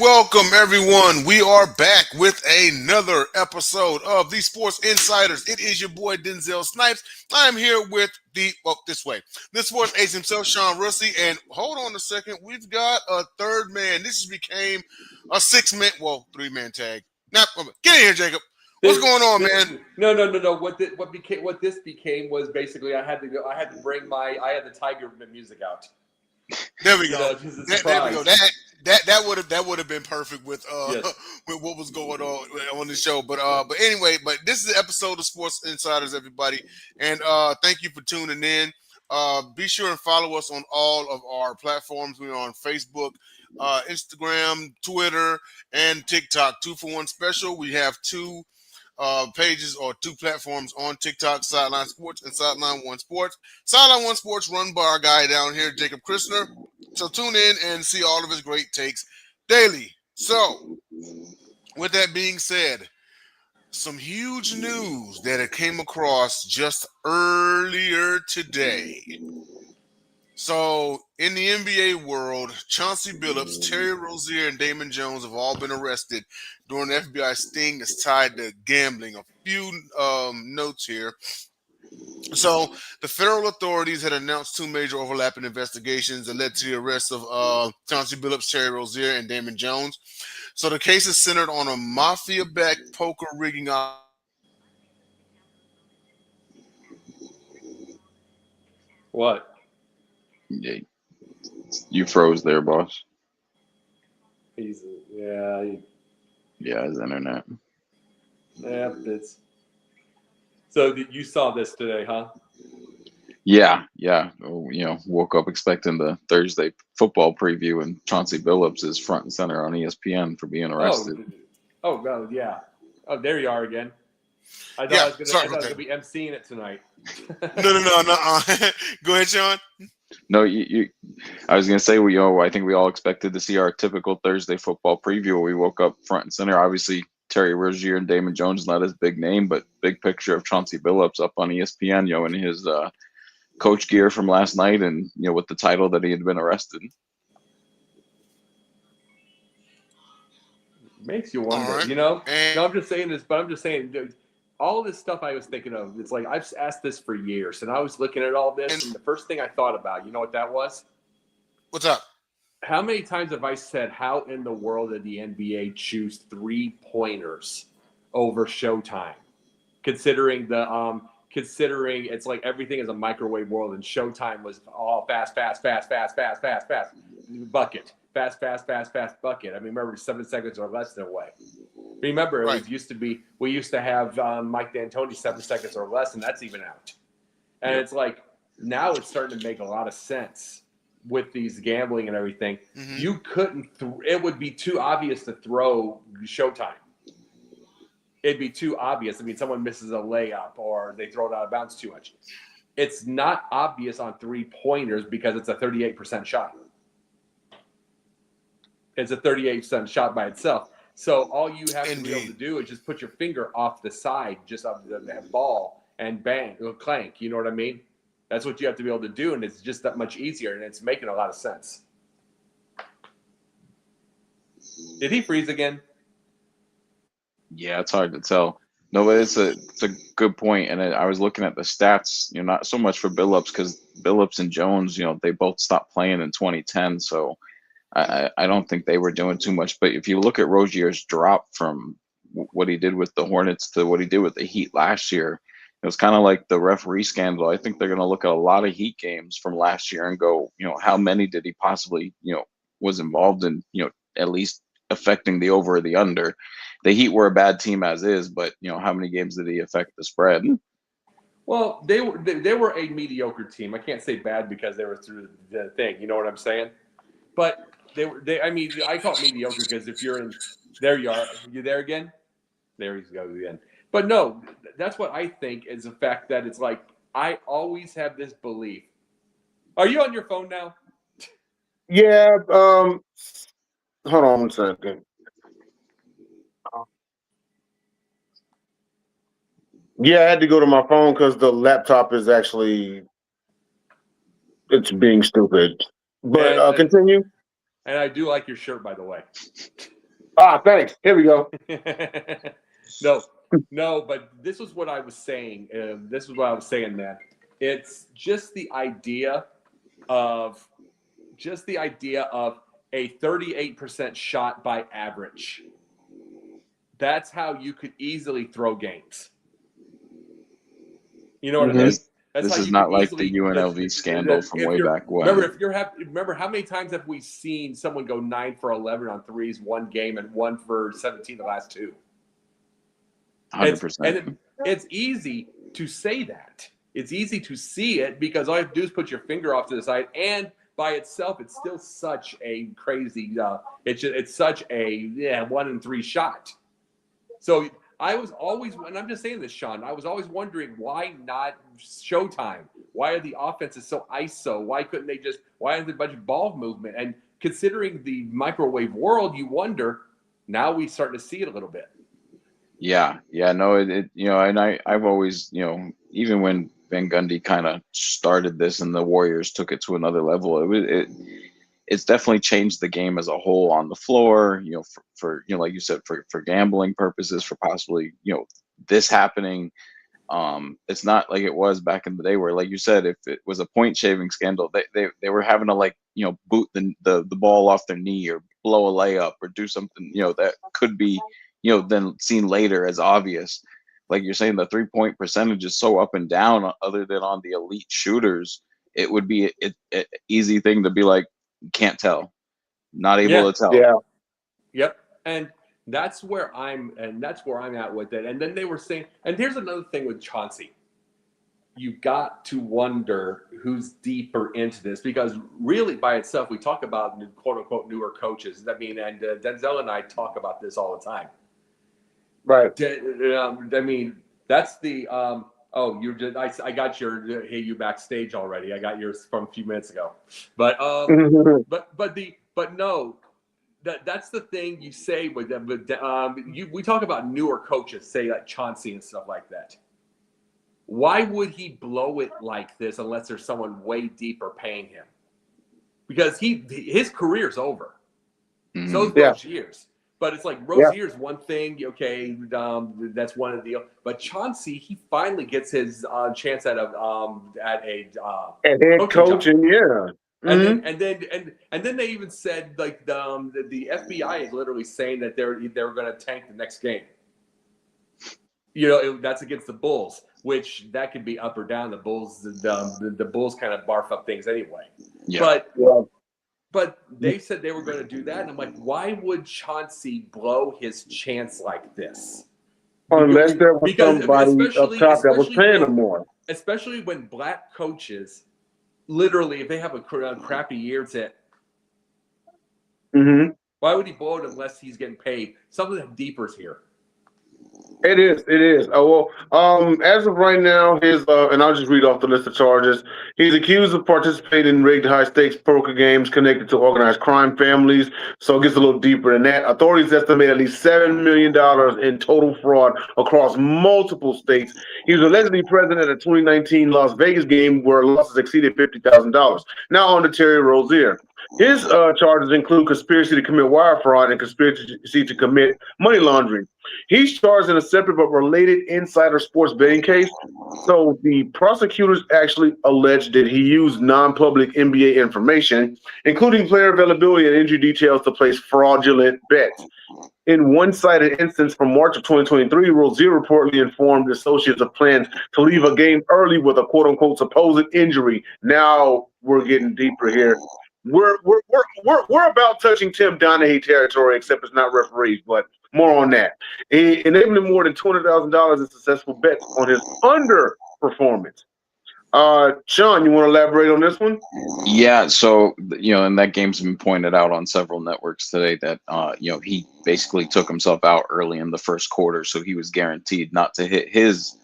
welcome everyone. We are back with another episode of the Sports Insiders. It is your boy Denzel Snipes. I am here with the sports ace himself, Sean Russey. And hold on a second, we've got a third man. This became a 6-man, 3-man tag. Now, get in here, Jacob. What's going on, man? No. What this became was basically I had the Tiger music out. There we go. There we go. That would have been perfect with with what was going on the show. But anyway, this is the episode of Sports Insiders, everybody, and thank you for tuning in. Be sure and follow us on all of our platforms. We're on Facebook, Instagram, Twitter, and TikTok. 2-for-1 special. We have two pages or two platforms on TikTok: Sideline Sports and Sideline One Sports. Sideline One Sports run by our guy down here, Jacob Christner. So tune in and see all of his great takes daily. So, with that being said, some huge news that it came across just earlier today. So, in the NBA world, Chauncey Billups, Terry Rozier, and Damon Jones have all been arrested during the FBI sting that's tied to gambling. A few notes here. So, the federal authorities had announced two major overlapping investigations that led to the arrest of Chauncey Billups, Terry Rozier, and Damon Jones. So, the case is centered on a mafia-backed poker rigging What? Yeah, you froze there, boss. His internet. Yeah, it's. So you saw this today, huh? Yeah. Woke up expecting the Thursday football preview, and Chauncey Billups is front and center on ESPN for being arrested. Oh no, yeah. Oh, there you are again. I thought I was going to be emceeing it tonight. No. Go ahead, Sean. No, I was going to say I think we all expected to see our typical Thursday football preview where we woke up front and center. Obviously, Terry Rozier and Damon Jones, not his big name, but big picture of Chauncey Billups up on ESPN, in his coach gear from last night, and with the title that he had been arrested. Makes you wonder, right. No, I'm just saying this, but I'm just saying, dude, all this stuff I was thinking of, it's like I've asked this for years, and I was looking at all this, and the first thing I thought about, you know what that was? What's up? How many times have I said, how in the world did the NBA choose 3-pointers over Showtime? Considering it's like everything is a microwave world, and Showtime was all fast, bucket. Fast, bucket. I mean, remember 7 seconds or less than away. Remember, right. We used to have Mike D'Antoni 7 seconds or less, and that's even out. And It's like, now it's starting to make a lot of sense with these gambling and everything. Mm-hmm. You couldn't, it would be too obvious to throw Showtime. It'd be too obvious. I mean, someone misses a layup or they throw it out of bounds too much. It's not obvious on 3-pointers because it's a 38% shot. It's a 38% shot by itself. So all you have to be able to do is just put your finger off the side, just of the ball, and bang, it'll clank. You know what I mean? That's what you have to be able to do, and it's just that much easier, and it's making a lot of sense. Did he freeze again? Yeah, it's hard to tell. No, but it's a good point, and I was looking at the stats. Not so much for Billups because Billups and Jones, they both stopped playing in 2010, so I don't think they were doing too much. But if you look at Rozier's drop from what he did with the Hornets to what he did with the Heat last year, it was kind of like the referee scandal. I think they're going to look at a lot of Heat games from last year and go, how many did he possibly, was involved in, at least affecting the over or the under. The Heat were a bad team as is, but, how many games did he affect the spread? Well, they were a mediocre team. I can't say bad because they were through the thing. You know what I'm saying? But I call it mediocre because if you're in, there you are. You there again? There he goes again. But no, that's what I think is the fact that it's like I always have this belief. Are you on your phone now? Yeah. Hold on 1 second. Yeah, I had to go to my phone because the laptop is it's being stupid. But continue. And I do like your shirt, by the way. Thanks. Here we go. No, but this was what I was saying. Man. It's just the idea of a 38% shot by average. That's how you could easily throw games. You know what I mean? That's this how is you not could like easily, the UNLV scandal from way back when. Remember how many times have we seen someone go 9 for 11 on threes one game and 1 for 17 the last 2? 100%. And it's easy to say that. It's easy to see it because all you have to do is put your finger off to the side, and by itself, it's still such a crazy. It's such a 1 in 3 shot. So I was always, and I'm just saying this, Sean, I was always wondering why not Showtime? Why are the offenses so ISO? Why isn't there a bunch of ball movement? And considering the microwave world, you wonder, now we start to see it a little bit. Yeah, no, and I've always, even when Van Gundy kind of started this and the Warriors took it to another level, it's definitely changed the game as a whole on the floor, for like you said, for gambling purposes, for possibly, this happening. It's not like it was back in the day where, like you said, if it was a point shaving scandal, they were having to boot the ball off their knee or blow a layup or do something, that could be, then seen later as obvious. Like you're saying, the 3-point percentage is so up and down. Other than on the elite shooters, it would be an easy thing to be like, can't tell, not able to tell. Yeah. Yep. And that's where I'm at with it. And then they were saying, and here's another thing with Chauncey. You've got to wonder who's deeper into this, because really by itself, we talk about quote unquote newer coaches. I mean, and Denzel and I talk about this all the time. Right. I mean, that's the I got your hey, you backstage already. I got yours from a few minutes ago. But no, that's the thing you say with them. We talk about newer coaches, say like Chauncey and stuff like that. Why would he blow it like this unless there's someone way deeper paying him? Because his career's over. Mm-hmm. So those years. But it's like Rozier's one thing, okay, that's one of the deal. But Chauncey, he finally gets his chance at a head coaching, yeah. And then they even said like the FBI is literally saying that they were going to tank the next game. That's against the Bulls, which that could be up or down. The Bulls, the Bulls kind of barf up things anyway. Yeah. But they said they were going to do that, and I'm like, why would Chauncey blow his chance like this? Unless there was somebody up top that was paying him more. Especially when black coaches, literally, if they have a crappy year, it's it. Mm-hmm. Why would he blow it unless he's getting paid? Something deeper's here. It is. Oh, well, as of right now, and I'll just read off the list of charges. He's accused of participating in rigged high-stakes poker games connected to organized crime families. So it gets a little deeper than that. Authorities estimate at least $7 million in total fraud across multiple states. He was allegedly present at a 2019 Las Vegas game where losses exceeded $50,000. Now on to Terry Rozier. His charges include conspiracy to commit wire fraud and conspiracy to commit money laundering. He's charged in a separate but related insider sports betting case. So the prosecutors actually alleged that he used non-public NBA information, including player availability and injury details, to place fraudulent bets. In one-sided instance from March of 2023, Rozier reportedly informed associates of plans to leave a game early with a quote-unquote supposed injury. Now we're getting deeper here. We're about touching Tim Donaghy territory, except it's not referees, but more on that. He enabled more than $200,000 in successful bets on his underperformance. Sean, you want to elaborate on this one? Yeah, so and that game's been pointed out on several networks today that he basically took himself out early in the first quarter, so he was guaranteed not to hit his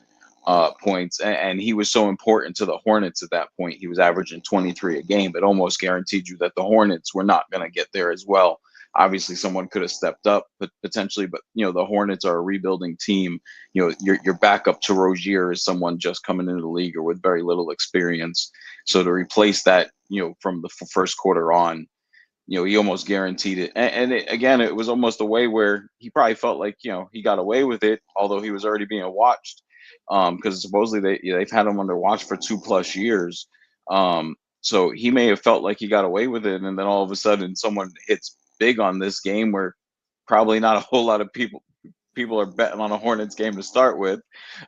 points, and he was so important to the Hornets at that point. He was averaging 23 a game. It almost guaranteed you that the Hornets were not going to get there as well. Obviously, someone could have stepped up, but potentially. But the Hornets are a rebuilding team. Your backup to Rozier is someone just coming into the league or with very little experience. So to replace that, from the first quarter on, he almost guaranteed it. And again, it was almost a way where he probably felt like, he got away with it, although he was already being watched. Because supposedly they've had him under watch for 2+ years. So he may have felt like he got away with it. And then all of a sudden someone hits big on this game where probably not a whole lot of people are betting on a Hornets game to start with,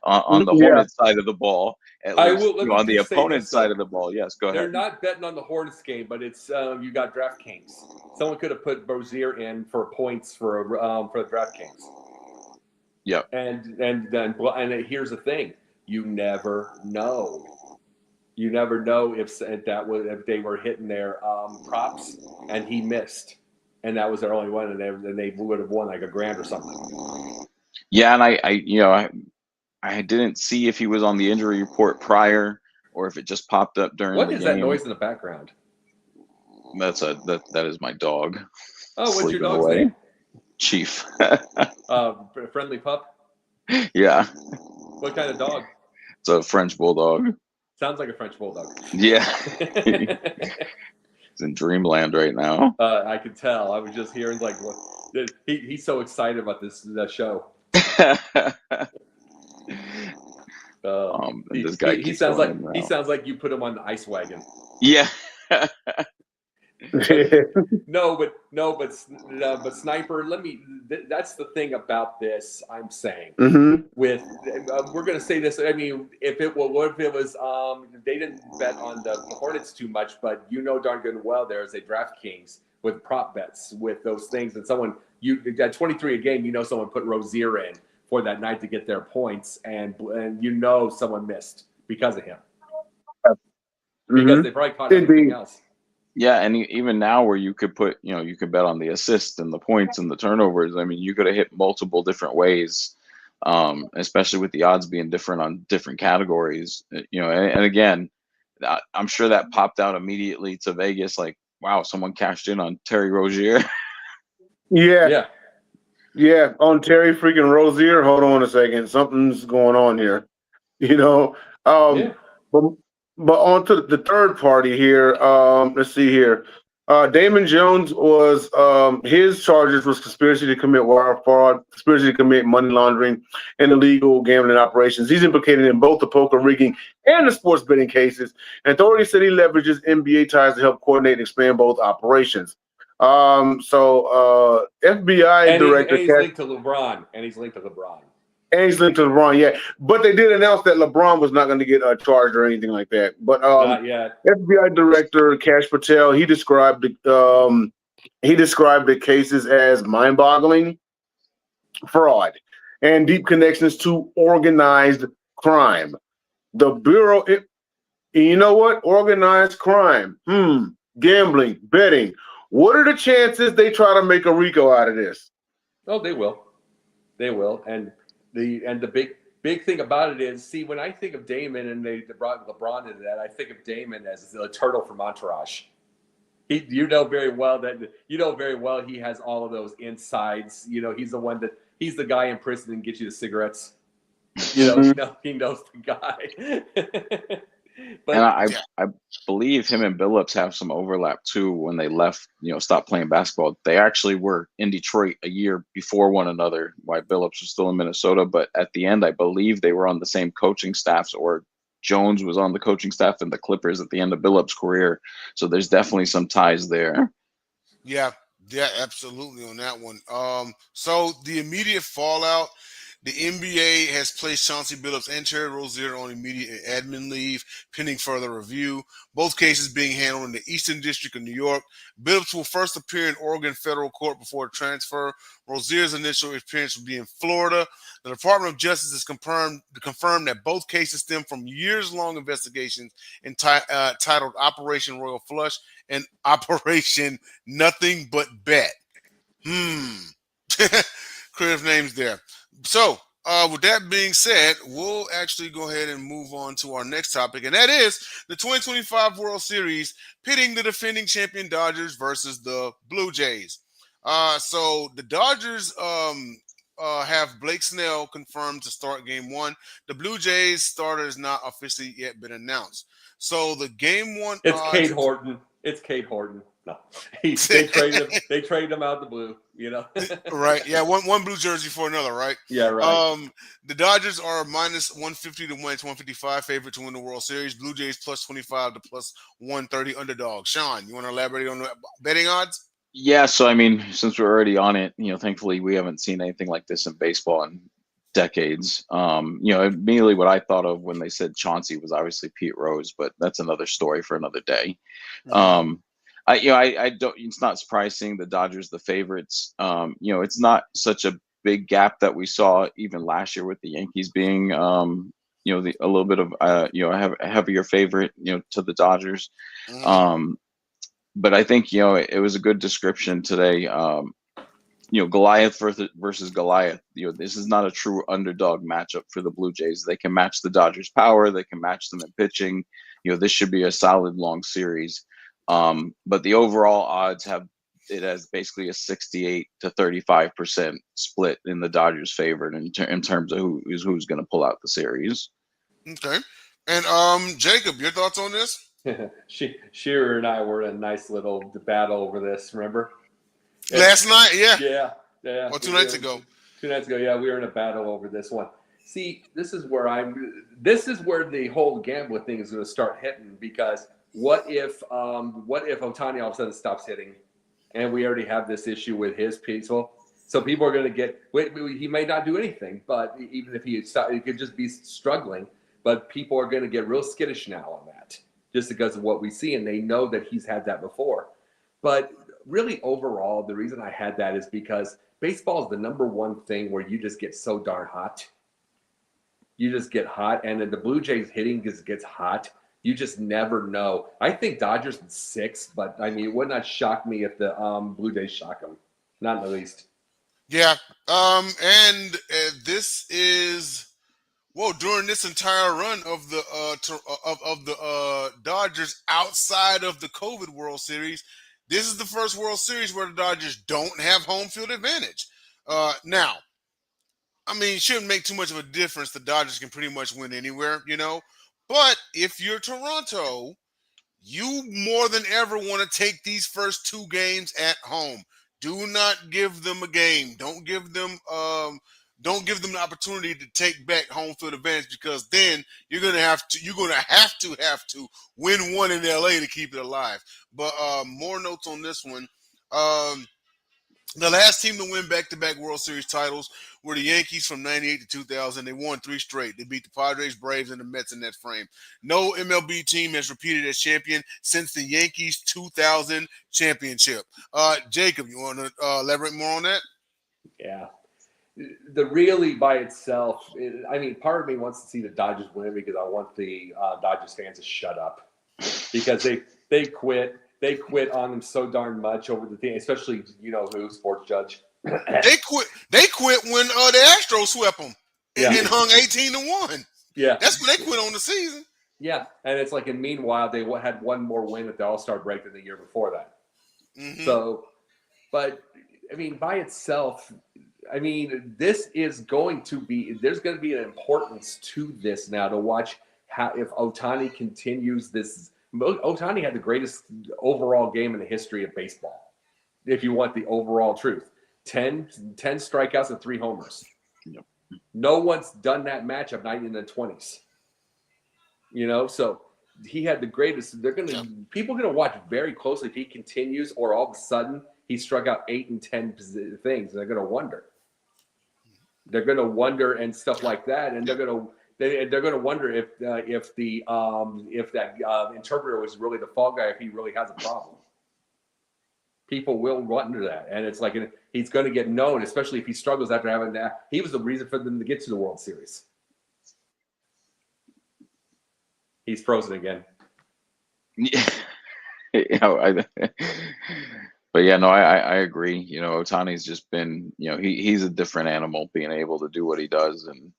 on the Hornets side of the ball, at least. On the opponent's side of the ball, yes, go ahead. They're not betting on the Hornets game, but it's you got DraftKings. Someone could have put Rozier in for points for DraftKings. Yep. And here's the thing: you never know. You never know if they were hitting their props and he missed, and that was their only one, and they would have won like $1,000 or something. Yeah, and I didn't see if he was on the injury report prior or if it just popped up during the game. What is that noise in the background? That is my dog. Oh, what's your dog's name? Chief. Friendly pup? Yeah. What kind of dog? It's a French bulldog. Sounds like a French bulldog. Yeah. He's in dreamland right now. I could tell. I was just hearing he's so excited about this show. This guy he sounds like you put him on the ice wagon. Yeah. but Sniper, that's the thing about this. I'm saying with we're gonna say this. I mean, what if it was they didn't bet on the Hornets too much, but darn good and well there's a DraftKings with prop bets with those things, and someone at 23 a game, someone put Rozier in for that night to get their points, and someone missed because of him because they probably caught everything else. Yeah, and even now where you could put, you could bet on the assists and the points and the turnovers. I mean, you could have hit multiple different ways, especially with the odds being different on different categories. And again, I'm sure that popped out immediately to Vegas, like, wow, someone cashed in on Terry Rozier. Yeah, on Terry freaking Rozier. Hold on a second, something's going on here. But on to the third party here. Let's see here. Damon Jones was his charges was conspiracy to commit wire fraud, conspiracy to commit money laundering, and illegal gambling operations. He's implicated in both the poker rigging and the sports betting cases. And authorities said he leverages NBA ties to help coordinate and expand both operations. FBI director. He's linked to LeBron. And he's linked to LeBron. Yeah. But they did announce that LeBron was not going to get charged or anything like that. But not yet. FBI Director Kash Patel, he described the cases as mind-boggling, fraud, and deep connections to organized crime. The Bureau, you know what? Organized crime, gambling, betting. What are the chances they try to make a RICO out of this? Oh, they will. And the big thing about it is, see, when I think of Damon and they brought LeBron into that, I think of Damon as the turtle from Entourage. You know very well he has all of those insides. He's the guy in prison and gets you the cigarettes. He knows the guy. But, and I believe him and Billups have some overlap too. When they left, stopped playing basketball, they actually were in Detroit a year before one another, while Billups was still in Minnesota. But at the end, I believe they were on the same coaching staffs, or Jones was on the coaching staff in the Clippers at the end of Billups' career. So there's definitely some ties there. Yeah, absolutely on that one. So the immediate fallout. The NBA has placed Chauncey Billups and Terry Rozier on immediate admin leave, pending further review. Both cases being handled in the Eastern District of New York. Billups will first appear in Oregon federal court before transfer. Rozier's initial appearance will be in Florida. The Department of Justice has confirmed that both cases stem from years-long investigations titled Operation Royal Flush and Operation Nothing But Bet. Creative names there. So, with that being said, we'll actually go ahead and move on to our next topic, and that is the 2025 World Series pitting the defending champion Dodgers versus the Blue Jays. So the Dodgers have Blake Snell confirmed to start Game 1. The Blue Jays starter has not officially yet been announced. So the Game 1 It's Cade Horton. No. They traded him out of the blue, Right. Yeah, one blue jersey for another, right? Yeah, right. The Dodgers are minus 150 to win, 155 favorite to win the World Series. Blue Jays plus 25 to plus 130 underdog. Sean, you want to elaborate on the betting odds? Yeah, so I mean, since we're already on it, thankfully we haven't seen anything like this in baseball in decades. Immediately what I thought of when they said Chauncey was obviously Pete Rose, but that's another story for another day. Mhm. I don't. It's not surprising the Dodgers the favorites. It's not such a big gap that we saw even last year with the Yankees being, a little bit of, a heavier favorite, to the Dodgers. Mhm. But I think it was a good description today. Goliath versus Goliath. This is not a true underdog matchup for the Blue Jays. They can match the Dodgers' power. They can match them in pitching. This should be a solid long series. But the overall odds have it as basically a 68 to 35% split in the Dodgers' favor in terms of who's going to pull out the series. Okay. And Jacob, your thoughts on this? Shearer and I were in a nice little battle over this, remember? Last night, yeah. Or 2 nights ago. 2 nights ago, yeah, we were in a battle over this one. See, this is where the whole gambling thing is going to start hitting, because what if Ohtani all of a sudden stops hitting, and we already have this issue with his people? So people are going to he may not do anything, but even if he could just be struggling, but people are going to get real skittish now on that, just because of what we see, and they know that he's had that before. But really, overall, the reason I had that is because baseball is the number one thing where you just get so darn hot. You just get hot, and then the Blue Jays hitting gets hot. You just never know. I think Dodgers in 6, but I mean, it would not shock me if the Blue Jays shock them. Not in the least. Yeah. And this is during this entire run of the Dodgers outside of the COVID World Series, this is the first World Series where the Dodgers don't have home field advantage. Now, I mean, it shouldn't make too much of a difference. The Dodgers can pretty much win anywhere, But if you're Toronto, you more than ever want to take these first 2 games at home. Do not give them a game. Don't give them the opportunity to take back home field advantage, because then you're gonna have to win one in LA to keep it alive. But more notes on this one. The last team to win back-to-back World Series titles were the Yankees from 98 to 2000. They won 3 straight. They beat the Padres, Braves, and the Mets in that frame. No MLB team has repeated as champion since the Yankees 2000 championship. Jacob, you want to elaborate more on that? Yeah. The really by itself, part of me wants to see the Dodgers win because I want the Dodgers fans to shut up, because they quit. They quit on them so darn much over the thing, especially Sports Judge. They quit when the Astros swept them and hung 18-1. Yeah, that's when they quit on the season. Yeah, and it's like, and meanwhile they had one more win at the All-Star break than the year before that. Mm-hmm. So, but I mean, by itself, this is going to be. There's going to be an importance to this now to watch how if Ohtani continues this. Ohtani had the greatest overall game in the history of baseball, if you want the overall truth. 10 strikeouts and 3 homers. Yep. No one's done that matchup, not in the 20s. So he had the greatest. People are gonna watch very closely if he continues, or all of a sudden he struck out 8 and 10 things. They're gonna wonder. They're gonna wonder and stuff like that, and they're gonna wonder if that interpreter was really the fall guy, if he really has a problem. People will wonder that, and it's like he's going to get known, especially if he struggles after having that. He was the reason for them to get to the World Series. He's frozen again. Yeah, but yeah, no, I agree. Ohtani's just been, he's a different animal, being able to do what he does and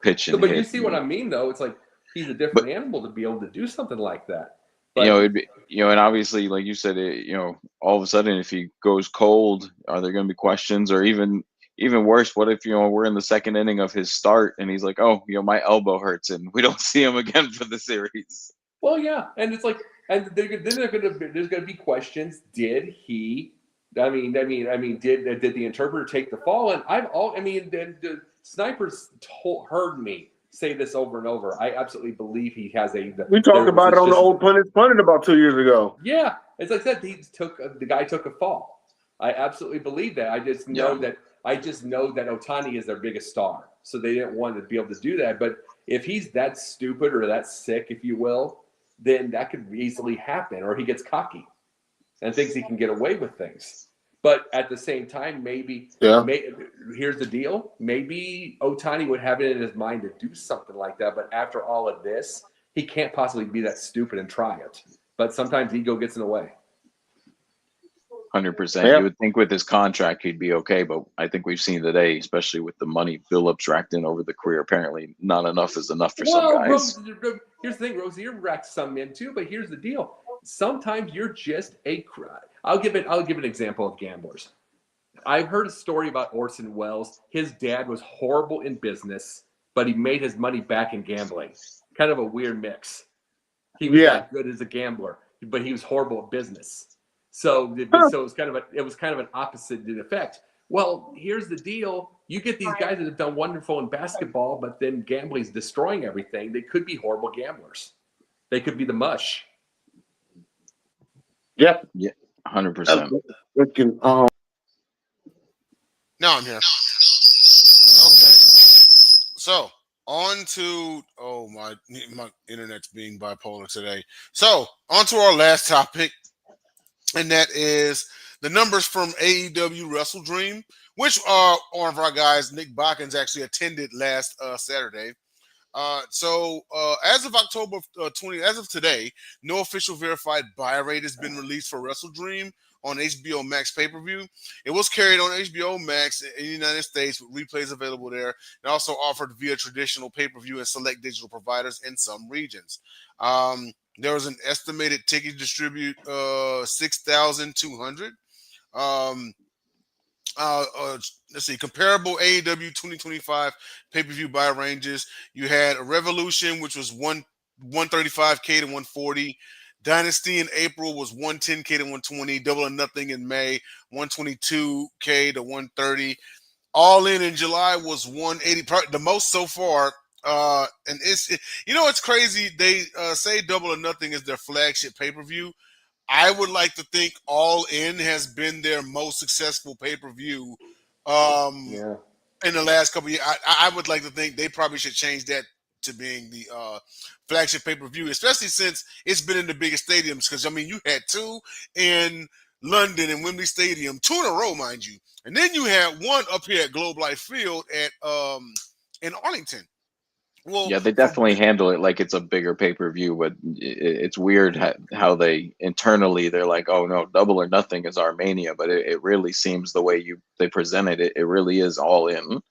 pitch and but hit. You see what I mean, though? It's like he's a different animal to be able to do something like that. But, it'd be, and obviously, like you said, all of a sudden, if he goes cold, are there going to be questions? Or even worse, what if we're in the second inning of his start and he's like, oh, my elbow hurts, and we don't see him again for the series? Well, yeah, and it's like And then there's going to be questions. Did he? Did the interpreter take the fall? And the snipers heard me say this over and over. I absolutely believe he has We talked about it on the old Pundit about 2 years ago. Yeah, as I said, the guy took a fall. I absolutely believe that. I just know that Otani is their biggest star, so they didn't want to be able to do that. But if he's that stupid or that sick, if you will, then that could easily happen, or he gets cocky and thinks he can get away with things. But at the same time, here's the deal. Maybe Otani would have it in his mind to do something like that. But after all of this, he can't possibly be that stupid and try it. But sometimes ego gets in the way. 100%. You would think with his contract he'd be okay, but I think we've seen today, especially with the money Phillips racked in over the career, apparently not enough is enough for some guys. Rose, here's the thing, Rosie, you've racked some in too, but here's the deal. Sometimes you're just I'll give an example of gamblers. I've heard a story about Orson Welles. His dad was horrible in business, but he made his money back in gambling. Kind of a weird mix. He was that good as a gambler, but he was horrible at business. So it was kind of an opposite effect. Well, here's the deal. You get these guys that have done wonderful in basketball, but then gambling's destroying everything. They could be horrible gamblers. They could be the mush. Yeah, 100%. Now I'm here. Okay. So on to my internet's being bipolar today. So on to our last topic, and that is the numbers from AEW Wrestle Dream, which one of our guys, Nick Bockins, actually attended last Saturday. So as of October 20, as of today, no official verified buy rate has been released for Wrestle Dream on HBO Max pay-per-view. It was carried on HBO Max in the United States with replays available there, and also offered via traditional pay-per-view and select digital providers in some regions. There was an estimated ticket distribute 6,200. Let's see, comparable AEW 2025 pay-per-view buy ranges. You had a Revolution, which was 135K to 140. Dynasty in April was 110K to 120. Double or Nothing in May, 122K to 130. All in July was 180, the most so far. And it's crazy. They say Double or Nothing is their flagship pay-per-view. I would like to think All In has been their most successful pay-per-view in the last couple of years. I would like to think they probably should change that to being the flagship pay-per-view, especially since it's been in the biggest stadiums. Because, you had two in London and Wembley Stadium, 2 in a row, mind you. And then you had one up here at Globe Life Field at in Arlington. Well, yeah, they definitely handle it like it's a bigger pay-per-view, but it's weird how they internally they're like, oh no, Double or Nothing is our mania, but it really seems the way they presented it, it really is All In.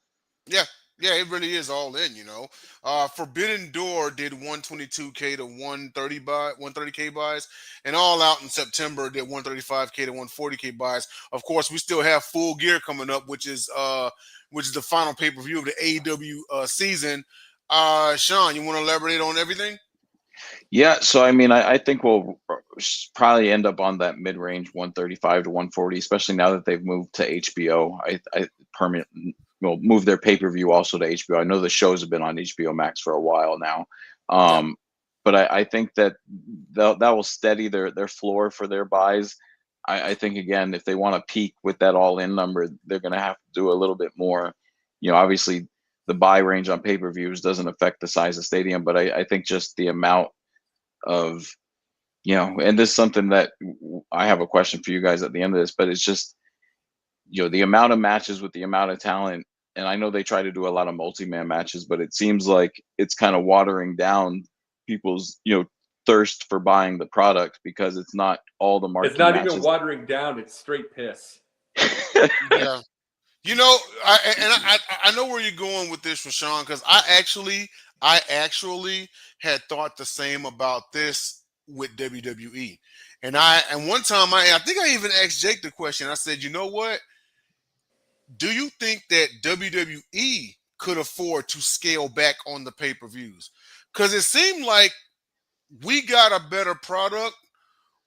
Yeah, it really is All In. Forbidden Door did 122K to 130K buys, and All Out in September did 135K to 140K buys. Of course, we still have Full Gear coming up, which is the final pay-per-view of the AEW season. Sean, you want to elaborate on everything? Yeah, so I think we'll probably end up on that mid-range 135 to 140, especially now that they've moved to HBO. I permanently will move their pay-per-view also to HBO. I know the shows have been on HBO Max for a while now, but I think that that will steady their floor for their buys. I think again, if they want to peak with that all-in number, they're going to have to do a little bit more. Obviously, the buy range on pay-per-views doesn't affect the size of stadium, but I think just the amount of, and this is something that I have a question for you guys at the end of this, but it's just, the amount of matches with the amount of talent. And I know they try to do a lot of multi-man matches, but it seems like it's kind of watering down people's, thirst for buying the product because it's not all the marquee matches. It's not even watering down. It's straight piss. Yeah. I know where you're going with this, Rashawn, because I actually had thought the same about this with WWE, and one time I think I even asked Jake the question. I said, you know what? Do you think that WWE could afford to scale back on the pay-per-views? Because it seemed like we got a better product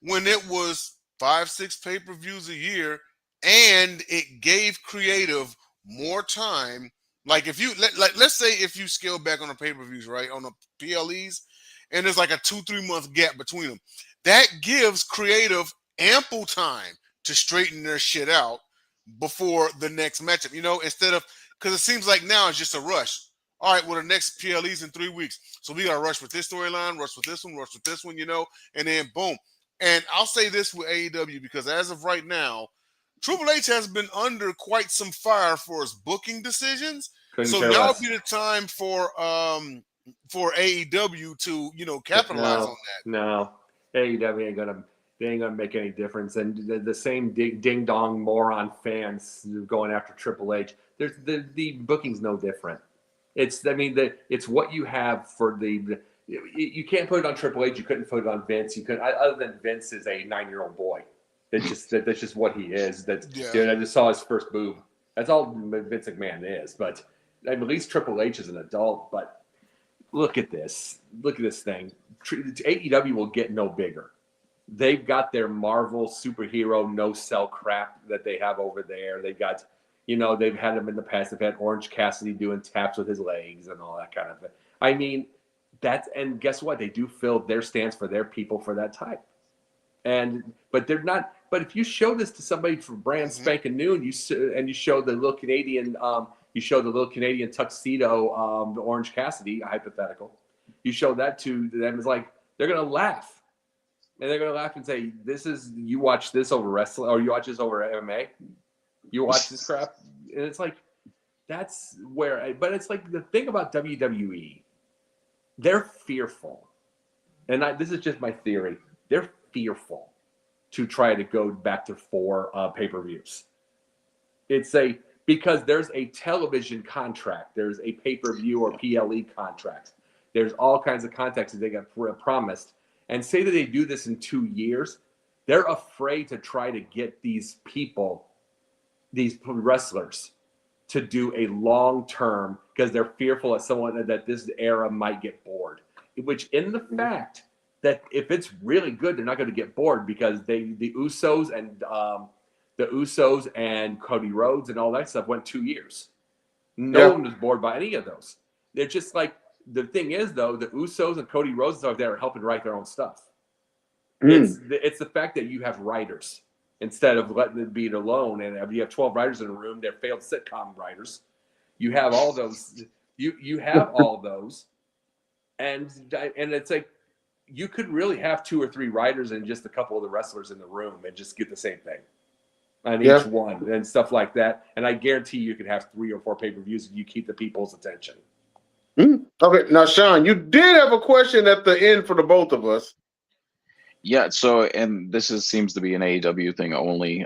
when it was 5-6 pay-per-views a year, and it gave creative more time. Like if you let's say if you scale back on the pay-per-views, right, on the PLEs, and there's like a 2-3 month gap between them, that gives creative ample time to straighten their shit out before the next matchup. Instead of, because it seems like now it's just a rush. All right, well, the next PLE's in 3 weeks, so we got to rush with this storyline, rush with this one, rush with this one, and then boom. And I'll say this with AEW, because as of right now, Triple H has been under quite some fire for his booking decisions. So now would be the time for AEW to capitalize on that. No, AEW ain't gonna make any difference. And the same ding dong moron fans going after Triple H. The booking's no different. It's what you have for the. You can't put it on Triple H. You couldn't put it on Vince. You couldn't, other than Vince is a 9-year-old boy. That's just what he is. I just saw his first boob. That's all Vince McMahon is. But at least Triple H is an adult. But look at this. Look at this thing. AEW will get no bigger. They've got their Marvel superhero no-sell crap that they have over there. They've got, they've had them in the past. They've had Orange Cassidy doing taps with his legs and all that kind of thing. I mean, and guess what? They do fill their stands for their people for that type. But they're not. But if you show this to somebody for brand spanking new, and you show the little Canadian, tuxedo, the Orange Cassidy, a hypothetical, you show that to them, it's like they're gonna laugh, and they're gonna laugh and say, "This is you watch this over wrestling, or you watch this over MMA, you watch this crap," and it's like that's where. But it's like the thing about WWE. They're fearful, and this is just my theory. They're fearful to try to go back to 4 pay-per-views. Because there's a television contract, there's a pay-per-view or PLE contract, there's all kinds of contracts that they got promised, and say that they do this in 2 years, they're afraid to try to get these people, these wrestlers, to do a long-term, because they're fearful that this era might get bored. Which, in the fact that if it's really good, they're not going to get bored, because the Usos and Cody Rhodes and all that stuff went 2 years. No one was bored by any of those. They're just like, the thing is though, the Usos and Cody Rhodes are there helping write their own stuff. It's the fact that you have writers. Instead of letting it be alone, and if you have 12 writers in a room, they're failed sitcom writers. You have all those. You have all those, and it's like you could really have 2 or 3 writers and just a couple of the wrestlers in the room and just get the same thing on each one and stuff like that. And I guarantee you could have 3 or 4 pay-per-views if you keep the people's attention. Okay, now Sean, you did have a question at the end for the both of us. Yeah, so, and this seems to be an AEW thing only.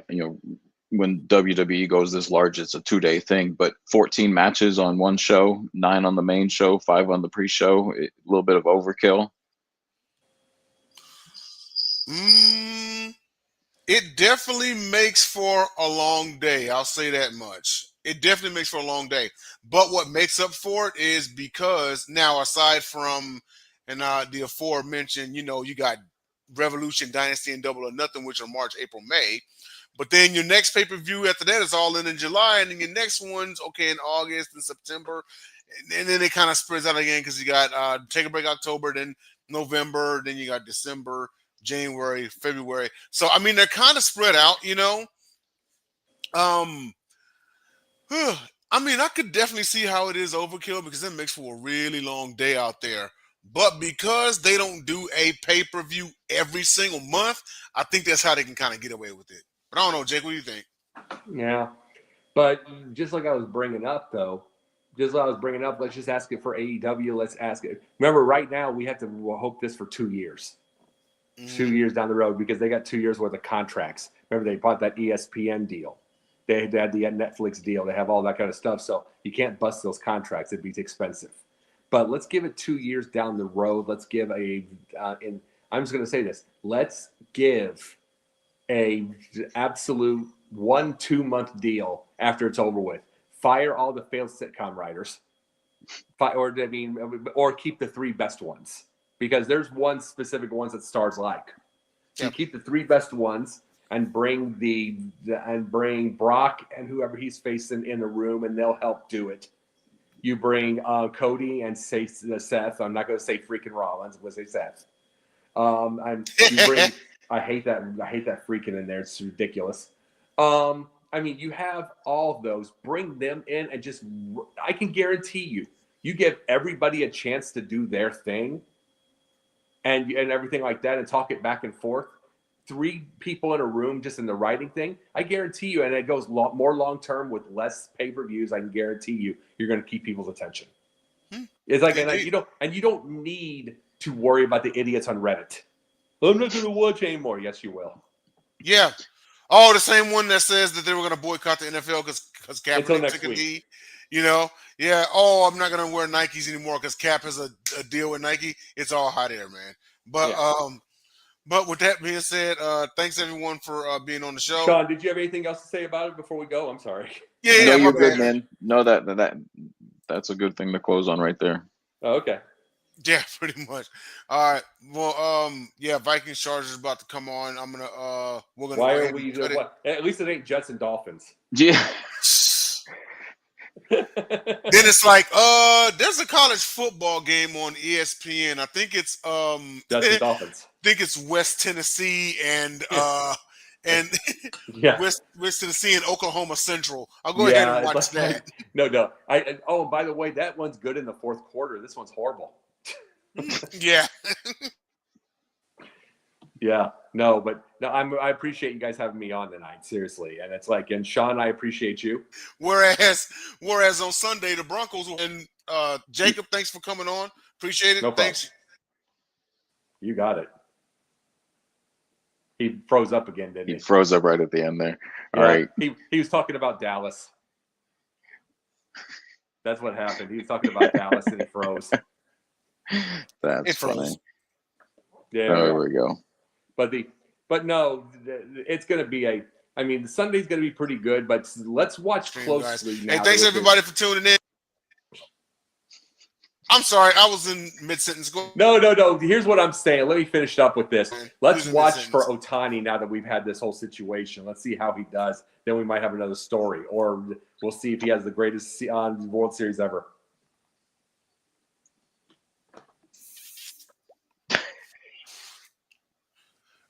When WWE goes this large, it's a 2-day thing, but 14 matches on one show, 9 on the main show, 5 on the pre-show, a little bit of overkill. It definitely makes for a long day. I'll say that much. It definitely makes for a long day. But what makes up for it is because now, aside from the aforementioned, you got Revolution, Dynasty, and Double or Nothing, which are March, April, May. But then your next pay-per-view after that is all in July, and then your next one's in August and September. And then it kind of spreads out again, because you got Take a Break October, then November, then you got December, January, February. So, I mean, they're kind of spread out, I mean, I could definitely see how it is overkill, because it makes for a really long day out there. But because they don't do a pay-per-view every single month, I think that's how they can kind of get away with it. But I don't know, Jake, what do you think? Yeah. But just like I was bringing up, let's just ask it for AEW. Let's ask it. Remember, right now, we have to hope this for 2 years. 2 years down the road, because they got 2 years worth of contracts. Remember, they bought that ESPN deal. They had the Netflix deal. They have all that kind of stuff. So you can't bust those contracts. It'd be expensive. But let's give it 2 years down the road. Let's give I'm just going to say this. Let's give a absolute 1-2 month deal after it's over with. Fire all the failed sitcom writers, or keep the 3 best ones. because there's one specific ones that stars like. So Yep. you keep the 3 best ones and bring bring Brock and whoever he's facing in the room, and they'll help do it. You bring Cody and say Seth. I'm not going to say freaking Rollins. I'm going to say Seth. And you bring. I hate that freaking in there. It's ridiculous. I mean, you have all of those. Bring them in and just. I can guarantee you give everybody a chance to do their thing, and everything like that, and talk it back and forth. 3 people in a room just in the writing thing, I guarantee you, and it goes more long term with less pay-per-views. I can guarantee you're going to keep people's attention. It's like, and you don't need to worry about the idiots on Reddit. I'm not going to watch anymore. Yes, you will. Yeah. Oh, the same one that says that they were going to boycott the NFL because Kaepernick took a knee. You know, yeah. Oh, I'm not going to wear Nikes anymore because Cap has a deal with Nike. It's all hot air, man. But But with that being said, thanks everyone for being on the show. Sean, did you have anything else to say about it before we go? I'm sorry. Yeah, no, you're good, man. No, that's a good thing to close on right there. Oh, okay. Yeah, pretty much. All right. Well, yeah, Vikings Chargers about to come on. We're gonna. Why are we? At least it ain't Jets and Dolphins. Yeah. Then it's like, there's a college football game on ESPN. I think it's Jets and Dolphins. I think it's West Tennessee and and West Tennessee and Oklahoma Central. I'll go ahead and watch that. No. Oh, by the way, that one's good in the fourth quarter. This one's horrible. Yeah. Yeah. No, but I appreciate you guys having me on tonight, seriously. And it's like, and Sean, I appreciate you. Whereas on Sunday the Broncos and Jacob, thanks for coming on. Appreciate it. No problem. Thanks. You got it. He froze up again, didn't he? He froze up right at the end there. All right. He was talking about Dallas. That's what happened. He was talking about Dallas and he froze. That's funny. Yeah. There we go. But no, it's going to be the Sunday's going to be pretty good, but let's watch closely now. Hey, thanks everybody for tuning in. I'm sorry, I was in mid-sentence. No. Here's what I'm saying. Let me finish up with this. Let's watch for Ohtani now that we've had this whole situation. Let's see how he does. Then we might have another story, or we'll see if he has the greatest World Series ever.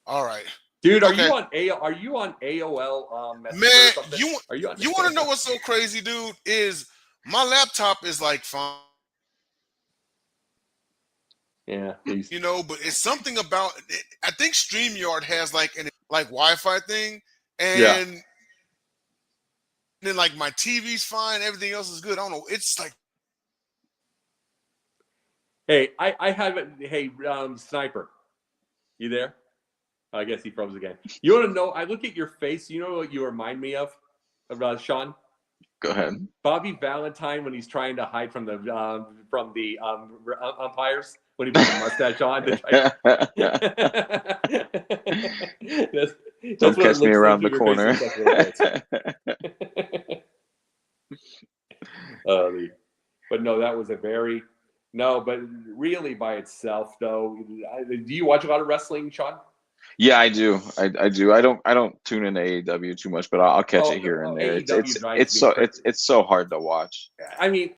All right, dude. Are you on AOL? Man, you want to know what's so crazy, dude? Is my laptop is like fine. Yeah, you know, but it's something about it. I think StreamYard has like Wi-Fi thing, and then like my TV's fine, everything else is good. I don't know. It's like, hey, I haven't. Hey, Sniper, you there? I guess he froze again. You want to know? I look at your face. You know what you remind me of Sean? Go ahead. Bobby Valentine when he's trying to hide from the umpires when he puts a mustache on. Don't catch me around the corner. But no, that was but really by itself though. Do you watch a lot of wrestling, Sean? Yeah, I do. I do. I don't tune into AEW too much, but I'll catch it here and there. It's so hard to watch. I mean,